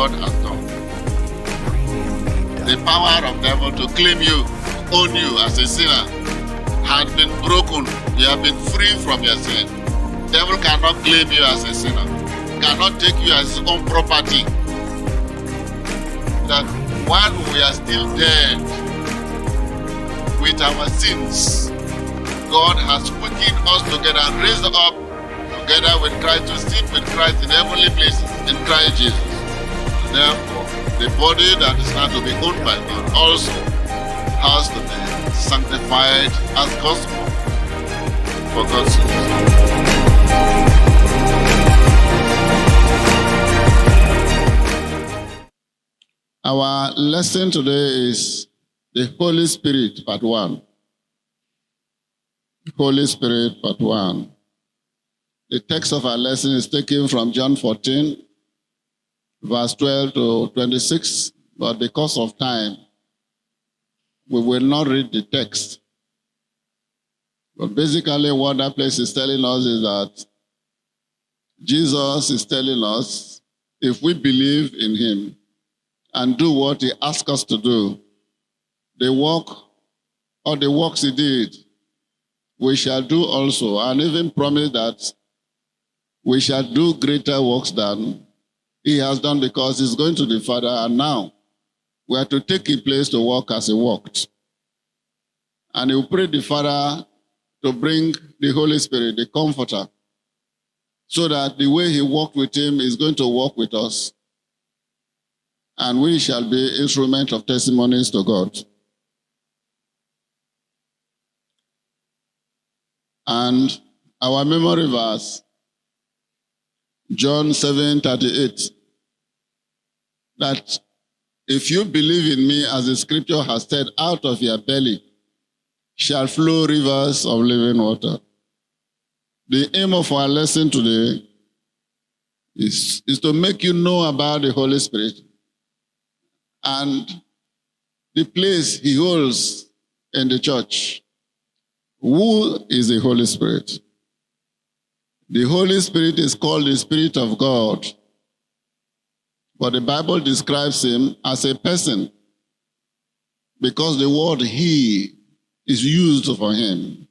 God has done. The power of devil to claim you, own you as a sinner, had been broken. You have been free from your sin. Devil cannot claim you as a sinner, cannot take you as his own property. That while we are still dead with our sins, God has quickened us together and raised up together with Christ to sit with Christ in heavenly places in Christ Jesus. Therefore, the body that is not to be owned by God also has to be sanctified as gospel for God's use. Our lesson today is the Holy Spirit, part 1. Holy Spirit, part 1. The text of our lesson is taken from John 14, verse 12 to 26, but because of time, we will not read the text. But basically what that place is telling us is that Jesus is telling us, if we believe in him and do what he asks us to do, the work or the works he did, we shall do also, and even promise that we shall do greater works than he has done, because he's going to the Father, and now we are to take his place to work as he worked. And he will pray the Father to bring the Holy Spirit, the Comforter, so that the way he walked with him is going to walk with us. And we shall be instruments of testimonies to God. And our memory verse, John 7:38, that if you believe in me, as the scripture has said, out of your belly shall flow rivers of living water. The aim of our lesson today is to make you know about the Holy Spirit and the place he holds in the church. Who is the Holy Spirit? The Holy Spirit is called the Spirit of God, but the Bible describes him as a person because the word he is used for him.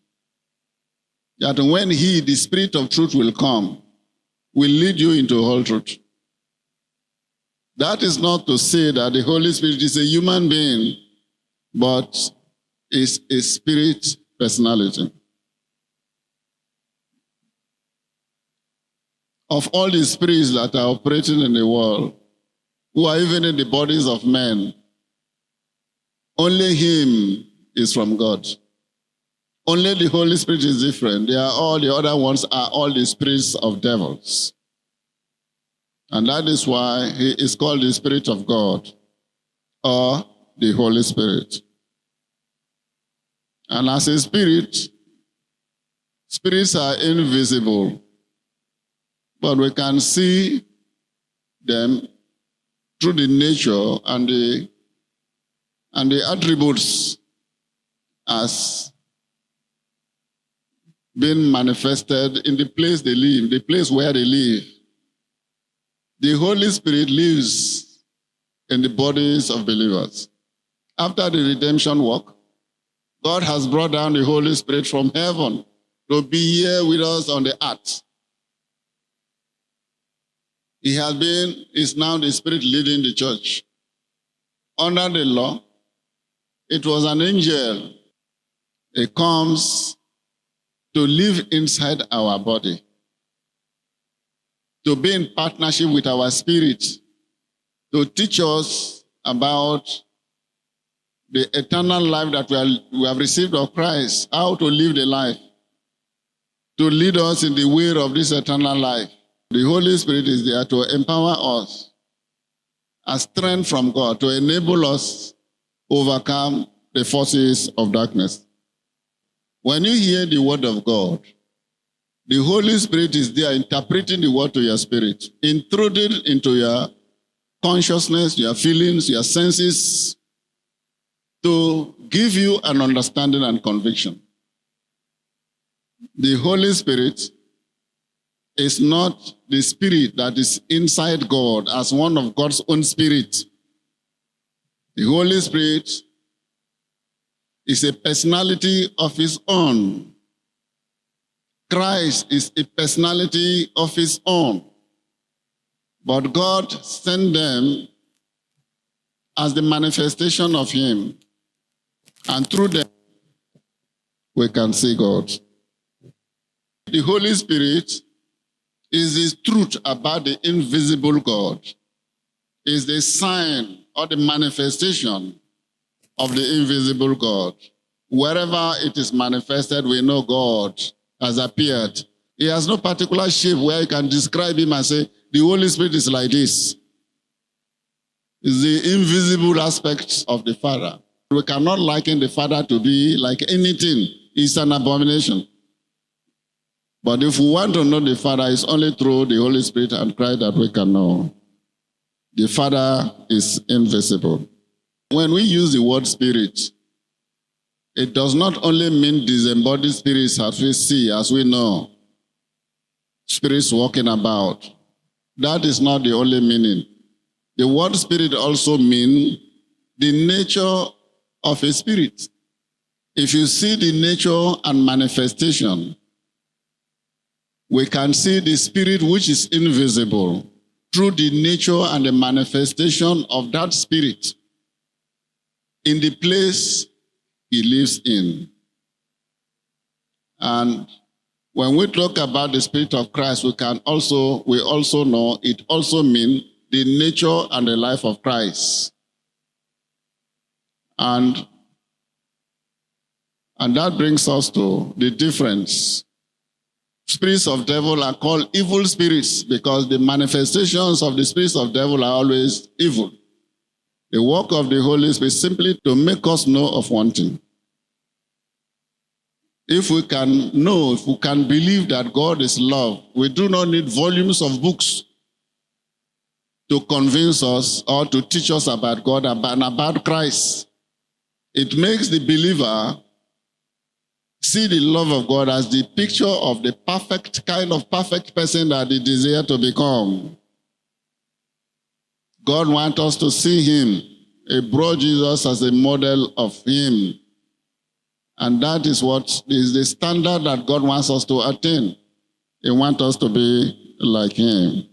That when he, the Spirit of truth, will come, will lead you into all truth. That is not to say that the Holy Spirit is a human being, but is a spirit personality. Of all the spirits that are operating in the world, who are even in the bodies of men, only him is from God. Only the Holy Spirit is different. They are all the other ones are all the spirits of devils. And that is why he is called the Spirit of God, or the Holy Spirit. And as a spirit, spirits are invisible, but we can see them through the nature and the attributes as being manifested in the place they live, the place where they live. The Holy Spirit lives in the bodies of believers. After the redemption work, God has brought down the Holy Spirit from heaven to be here with us on the earth. He is now the Spirit leading the church. Under the law, it was an angel. It comes to live inside our body, to be in partnership with our spirit, to teach us about the eternal life that we have received of Christ, how to live the life, to lead us in the way of this eternal life. The Holy Spirit is there to empower us as strength from God, to enable us overcome the forces of darkness. When you hear the word of God, the Holy Spirit is there interpreting the word to your spirit, intruding into your consciousness, your feelings, your senses, to give you an understanding and conviction. The Holy Spirit is not the spirit that is inside God as one of God's own spirit. The Holy Spirit is a personality of his own. Christ is a personality of his own. But God sent them as the manifestation of him. And through them, we can see God. The Holy Spirit is the truth about the invisible God. Is the sign or the manifestation of the invisible God. Wherever it is manifested, we know God has appeared. He has no particular shape where you can describe him and say, the Holy Spirit is like this. It's the invisible aspect of the Father. We cannot liken the Father to be like anything. It's an abomination. But if we want to know the Father, it's only through the Holy Spirit and Christ that we can know. The Father is invisible. When we use the word spirit, it does not only mean disembodied spirits as we see, as we know, spirits walking about. That is not the only meaning. The word spirit also means the nature of a spirit. If you see the nature and manifestation, we can see the spirit which is invisible through the nature and the manifestation of that spirit in the place he lives in. And when we talk about the Spirit of Christ, we also know it also means the nature and the life of Christ. And that brings us to the difference. Spirits of devil are called evil spirits because the manifestations of the spirits of devil are always evil. The work of the Holy Spirit is simply to make us know of one thing. If we can know, if we can believe that God is love, we do not need volumes of books to convince us or to teach us about God and about Christ. It makes the believer see the love of God as the picture of the perfect kind of perfect person that they desire to become. God wants us to see him. He brought Jesus as a model of him. And that is what is the standard that God wants us to attain. He wants us to be like him.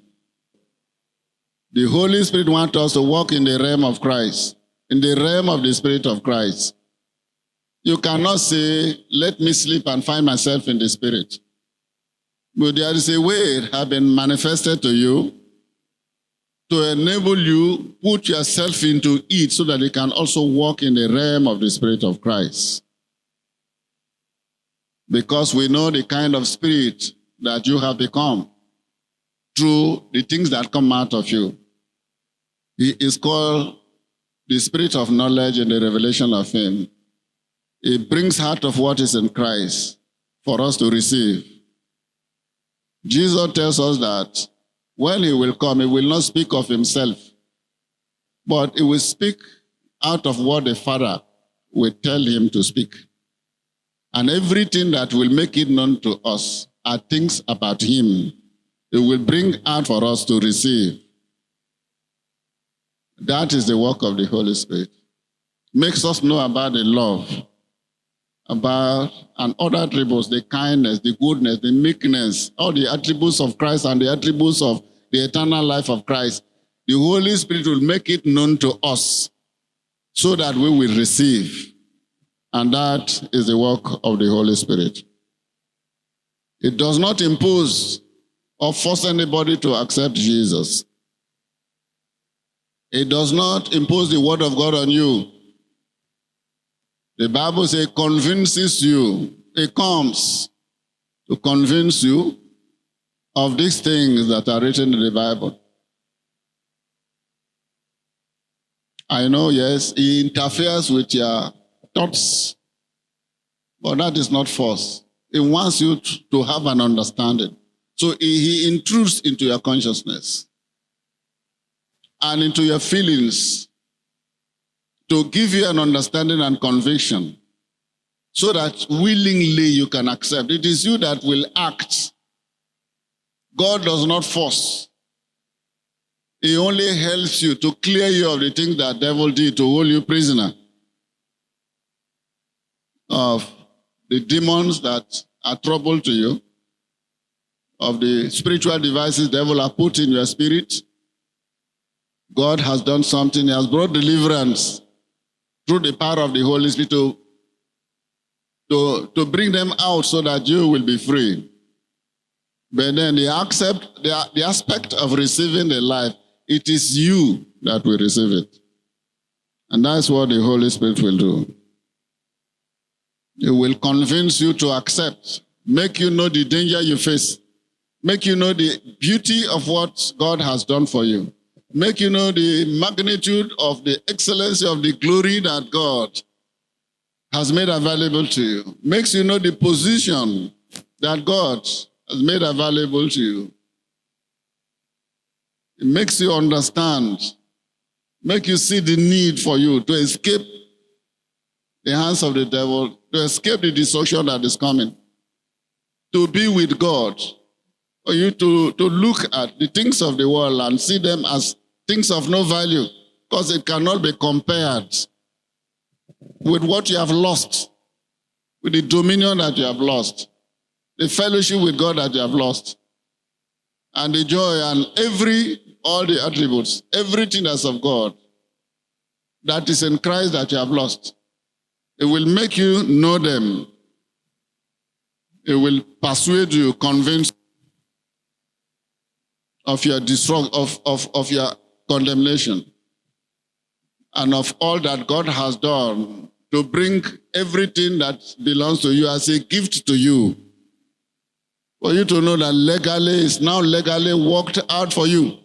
The Holy Spirit wants us to walk in the realm of Christ, in the realm of the Spirit of Christ. You cannot say, let me sleep and find myself in the Spirit. But there is a way it has been manifested to you to enable you put yourself into it so that you can also walk in the realm of the Spirit of Christ. Because we know the kind of spirit that you have become through the things that come out of you. He is called the Spirit of knowledge and the revelation of him. It brings out of what is in Christ for us to receive. Jesus tells us that when he will come, he will not speak of himself, but he will speak out of what the Father will tell him to speak. And everything that will make it known to us are things about him. It will bring out for us to receive. That is the work of the Holy Spirit. Makes us know about the love, about and other attributes, the kindness, the goodness, the meekness, all the attributes of Christ and the attributes of the eternal life of Christ. The Holy Spirit will make it known to us so that we will receive. And that is the work of the Holy Spirit. It does not impose or force anybody to accept Jesus. It does not impose the word of God on you. The Bible says it convinces you. It comes to convince you of these things that are written in the Bible. I know, yes, he interferes with your thoughts, but that is not force. He wants you to have an understanding. So he intrudes into your consciousness and into your feelings to give you an understanding and conviction so that willingly you can accept. It is you that will act. God does not force. He only helps you to clear you of the things that devil did to hold you prisoner, of the demons that are trouble to you, of the spiritual devices devil have put in your spirit. God has done something. He has brought deliverance through the power of the Holy Spirit to bring them out so that you will be free. But then the aspect of receiving the life, it is you that will receive it. And that's what the Holy Spirit will do. It will convince you to accept, make you know the danger you face, make you know the beauty of what God has done for you, make you know the magnitude of the excellency of the glory that God has made available to you, makes you know the position that God has made available to you. It makes you understand, make you see the need for you to escape the hands of the devil, to escape the destruction that is coming, to be with God, for you to look at the things of the world and see them as things of no value, because it cannot be compared with what you have lost, with the dominion that you have lost, the fellowship with God that you have lost, and the joy and all the attributes, everything that's of God, that is in Christ that you have lost. It will make you know them. It will persuade you, convince of your of your condemnation, and of all that God has done to bring everything that belongs to you as a gift to you. For you to know that legally is now legally worked out for you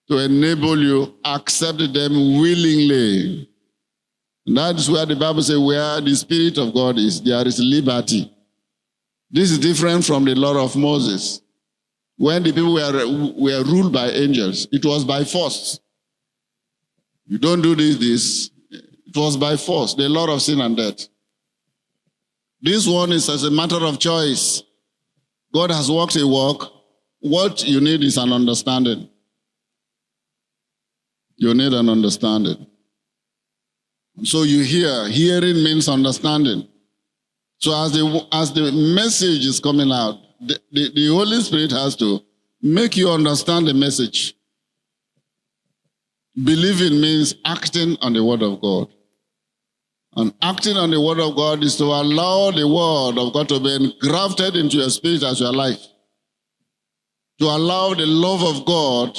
to enable you accept them willingly. And that is where the Bible says, where the Spirit of God is, there is liberty. This is different from the law of Moses. When the people were ruled by angels, it was by force. You don't do this. It was by force, the law of sin and death. This one is as a matter of choice. God has worked a work. What you need is an understanding. You need an understanding. So you hear. Hearing means understanding. So as the message is coming out, the Holy Spirit has to make you understand the message. Believing means acting on the Word of God. And acting on the Word of God is to allow the Word of God to be engrafted into your spirit as your life. To allow the love of God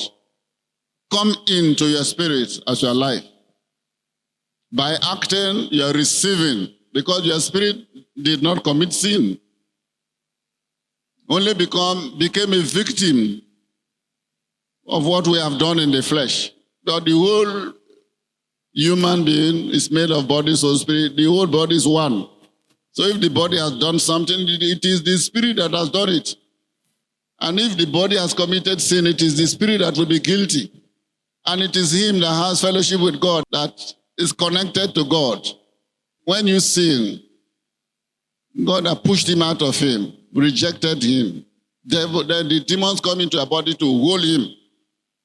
come into your spirit as your life. By acting, you're receiving, because your spirit did not commit sin. Only became a victim of what we have done in the flesh. But the whole human being is made of body, soul, spirit. The whole body is one. So if the body has done something, it is the spirit that has done it. And if the body has committed sin, it is the spirit that will be guilty. And it is him that has fellowship with God, that is connected to God. When you sin, God has pushed him out of him, rejected him. Then the demons come into your body to hold him.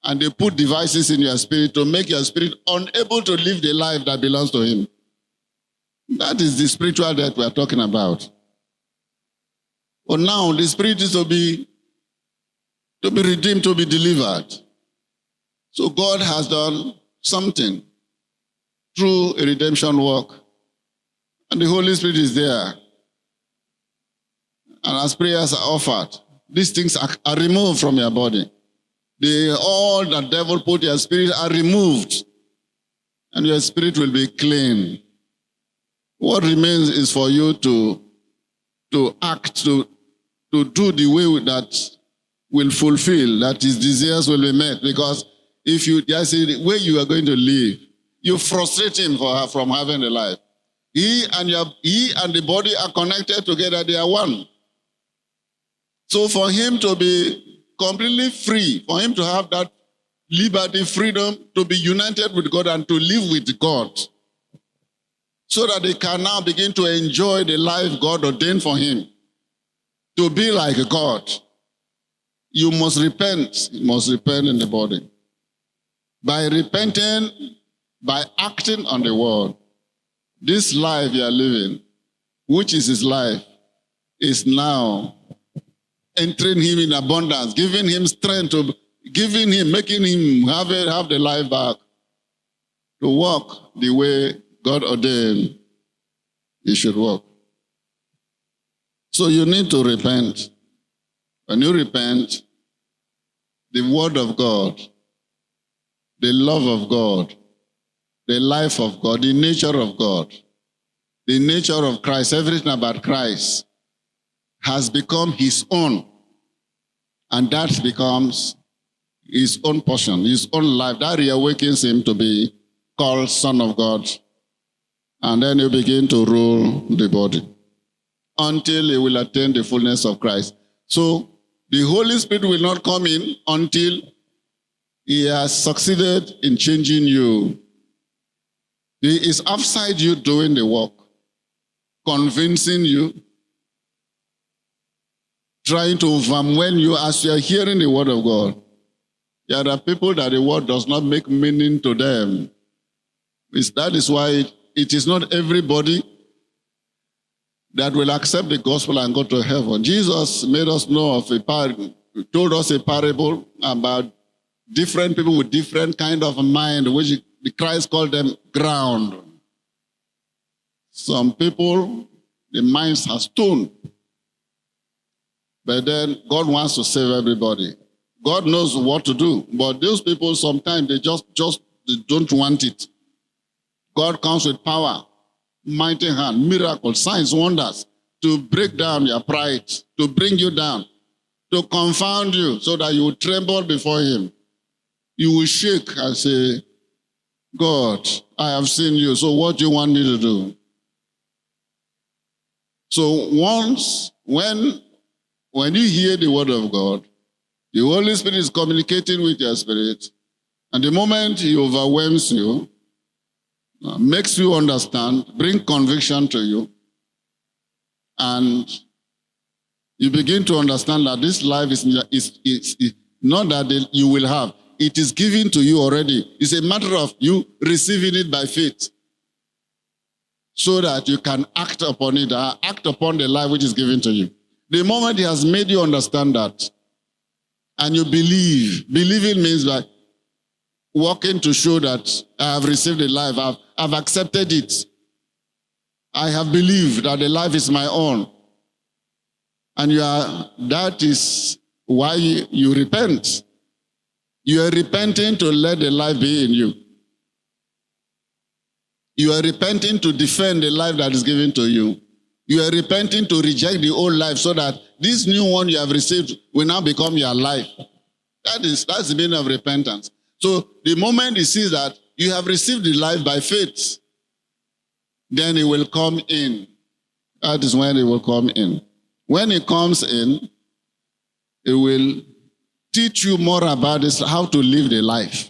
And they put devices in your spirit to make your spirit unable to live the life that belongs to him. That is the spiritual death we are talking about. But now the spirit is to be redeemed, to be delivered. So God has done something through a redemption work. And the Holy Spirit is there. And as prayers are offered, these things are removed from your body. All the devil put in your spirit are removed. And your spirit will be clean. What remains is for you to act, to do the way that will fulfill, that his desires will be met. Because if there's a way you are going to live, you frustrate him from having a life. He and the body are connected together, they are one. So for him to be completely free, for him to have that liberty, freedom, to be united with God and to live with God, so that they can now begin to enjoy the life God ordained for him, to be like God. You must repent. You must repent in the body. By repenting, by acting on the word, this life you are living, which is his life, is now entering him in abundance, giving him strength, making him have the life back to walk the way God ordained he should walk. So you need to repent. When you repent, the word of God, the love of God, the life of God, the nature of God, the nature of Christ, everything about Christ has become his own. And that becomes his own portion, his own life. That reawakens him to be called Son of God. And then you begin to rule the body until he will attain the fullness of Christ. So the Holy Spirit will not come in until he has succeeded in changing you. He is outside you doing the work, convincing you, trying to overwhelm you as you are hearing the word of God. There are people that the word does not make meaning to them. That is why it is not everybody that will accept the gospel and go to heaven. Jesus made us know of told us a parable about different people with different kind of mind, which the Christ called them ground. Some people, the minds are stone. But then God wants to save everybody. God knows what to do. But those people, sometimes they just they don't want it. God comes with power, mighty hand, miracles, signs, wonders, to break down your pride, to bring you down, to confound you so that you will tremble before him. You will shake and say, God, I have seen you, so what do you want me to do? So when you hear the word of God, the Holy Spirit is communicating with your spirit, and the moment he overwhelms you, makes you understand, bring conviction to you, and you begin to understand that this life is not that you will have. It is given to you already. It's a matter of you receiving it by faith so that you can act upon it, act upon the life which is given to you. The moment he has made you understand that, and you believe, believing means that walking to show that I have received the life, I've accepted it. I have believed that the life is my own. And that is why you repent. You are repenting to let the life be in you. You are repenting to defend the life that is given to you. You are repenting to reject the old life so that this new one you have received will now become your life. That's the meaning of repentance. So the moment he sees that you have received the life by faith, then he will come in. That is when he will come in. When he comes in, he will teach you more about this, how to live the life.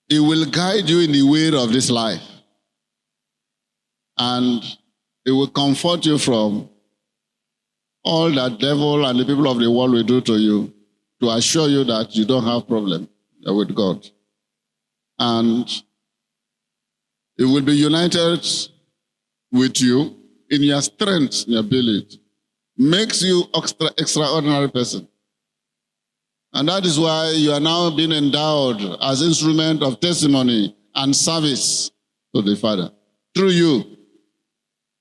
He will guide you in the way of this life. And it will comfort you from all that devil and the people of the world will do to you to assure you that you don't have problem with God. And it will be united with you in your strength, your ability. Makes you extraordinary person. And that is why you are now being endowed as instrument of testimony and service to the Father. Through you,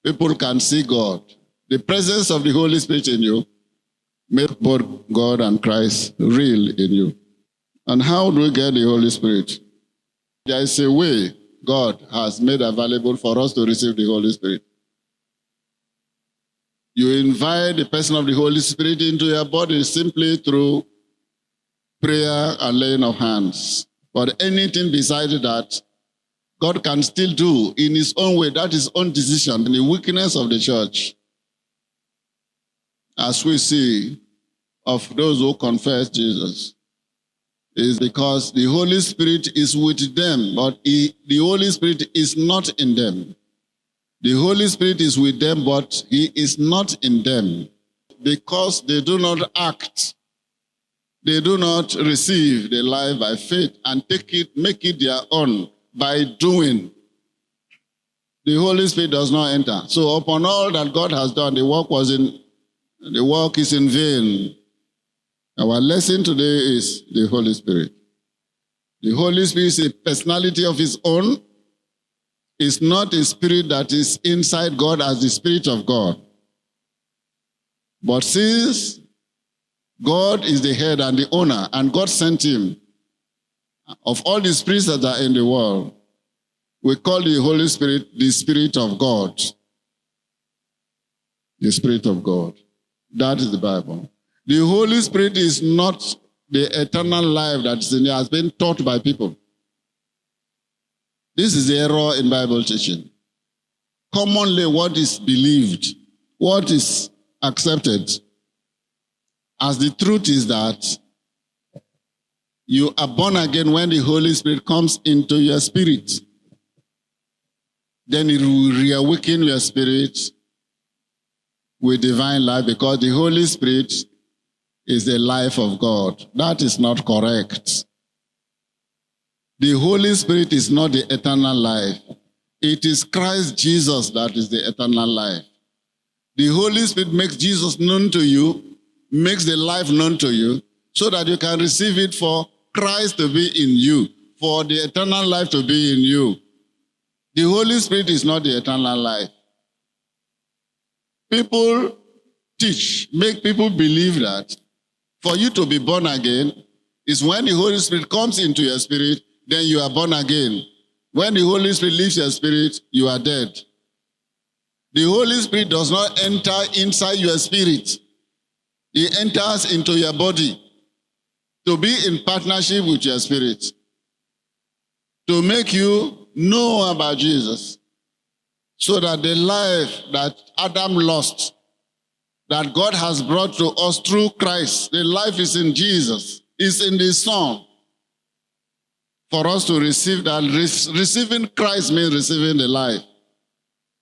people can see God. The presence of the Holy Spirit in you makes both God and Christ real in you. And how do we get the Holy Spirit? There is a way God has made available for us to receive the Holy Spirit. You invite the person of the Holy Spirit into your body simply through prayer and laying of hands. But anything besides that, God can still do in his own way. That is his own decision in the weakness of the church. As we see of those who confess Jesus, is because the Holy Spirit is with them, but the Holy Spirit is not in them. The Holy Spirit is with them, but he is not in them. because they do not act. They do not receive the life by faith and make it their own by doing. The Holy Spirit does not enter. So upon all that God has done, the work is in vain. Our lesson today is the Holy Spirit. The Holy Spirit is a personality of his own. It's not a spirit that is inside God as the Spirit of God. But since God is the head and the owner, and God sent him, of all the spirits that are in the world, we call the Holy Spirit the Spirit of God. The Spirit of God. That is the Bible. The Holy Spirit is not the eternal life that has been taught by people. This is the error in Bible teaching. Commonly, what is believed, what is accepted as the truth is that you are born again when the Holy Spirit comes into your spirit. Then it will reawaken your spirit with divine life because the Holy Spirit is the life of God. That is not correct. The Holy Spirit is not the eternal life. It is Christ Jesus that is the eternal life. The Holy Spirit makes Jesus known to you, makes the life known to you, so that you can receive it for Christ to be in you, for the eternal life to be in you. The Holy Spirit is not the eternal life. People teach, make people believe that for you to be born again is when the Holy Spirit comes into your spirit, then you are born again. When the Holy Spirit leaves your spirit, you are dead. The Holy Spirit does not enter inside your spirit. He enters into your body to be in partnership with your spirit, to make you know about Jesus, so that the life that Adam lost, that God has brought to us through Christ, the life is in Jesus, is in the Son. For us to receive that, receiving Christ means receiving the life.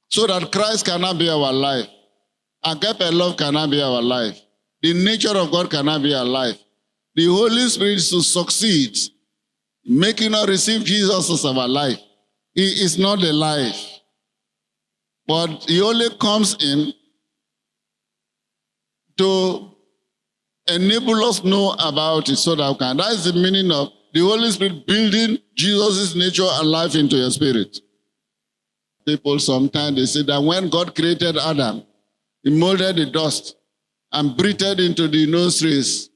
So that Christ cannot be our life. Agape love cannot be our life. The nature of God cannot be our life. The Holy Spirit is to succeed, making us receive Jesus as our life. He is not the life. But he only comes in to enable us know about it so that we can. That is the meaning of the Holy Spirit building Jesus' nature and life into your spirit. People sometimes they say that when God created Adam, he molded the dust and breathed into the nostrils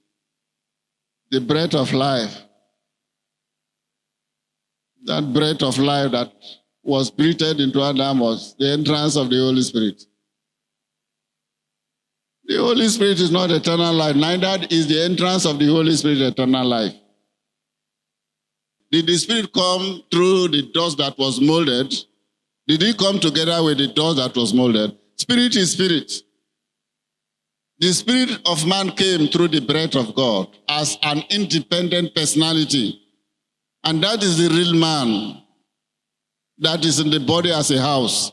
the breath of life. That breath of life that was breathed into Adam was the entrance of the Holy Spirit. The Holy Spirit is not eternal life, neither is the entrance of the Holy Spirit eternal life. Did the Spirit come through the dust that was molded? Did he come together with the dust that was molded? Spirit is spirit. The spirit of man came through the breath of God as an independent personality. And that is the real man that is in the body as a house.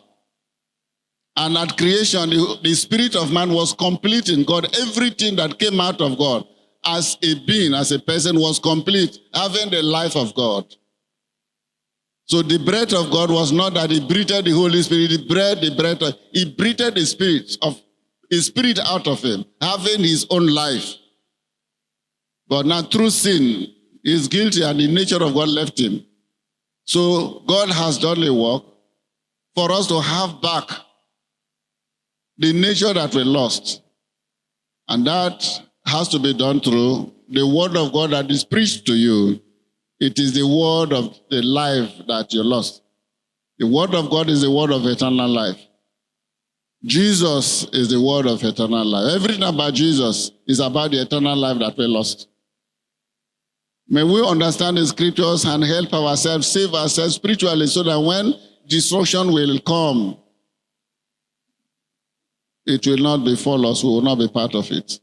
And at creation, the spirit of man was complete in God. Everything that came out of God as a being, as a person, was complete, having the life of God. So the breath of God was not that he breathed the Holy Spirit, he breathed the spirit out of him, having his own life. But now through sin, he is guilty and the nature of God left him. So God has done a work for us to have back the nature that we lost. And that has to be done through the word of God that is preached to you. It is the word of the life that you lost. The word of God is the word of eternal life. Jesus is the word of eternal life. Everything about Jesus is about the eternal life that we lost. May we understand the scriptures and help ourselves, save ourselves spiritually so that when destruction will come, it will not befall us. We will not be part of it.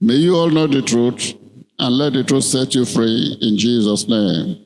May you all know the truth and let the truth set you free in Jesus' name.